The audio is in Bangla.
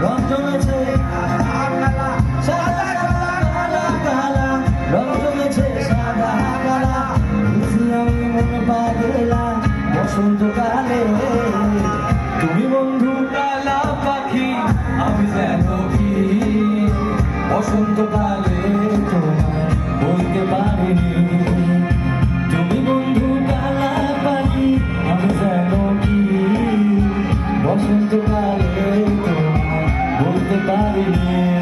রং জমেছে সাদা কালা কালা কালা, রং জমেছে সাদা কালা, বুঝি আমি মন পাগলা বসন্তকালে। তুমি বন্ধু কালা পাখি, আমি যেন কি বসন্তকালে তোমায় বলতে পারিনি। তুমি বন্ধু কালা পাখি, আমি যেন কি বসন্তকালে তোমায় বলতে পারিনি।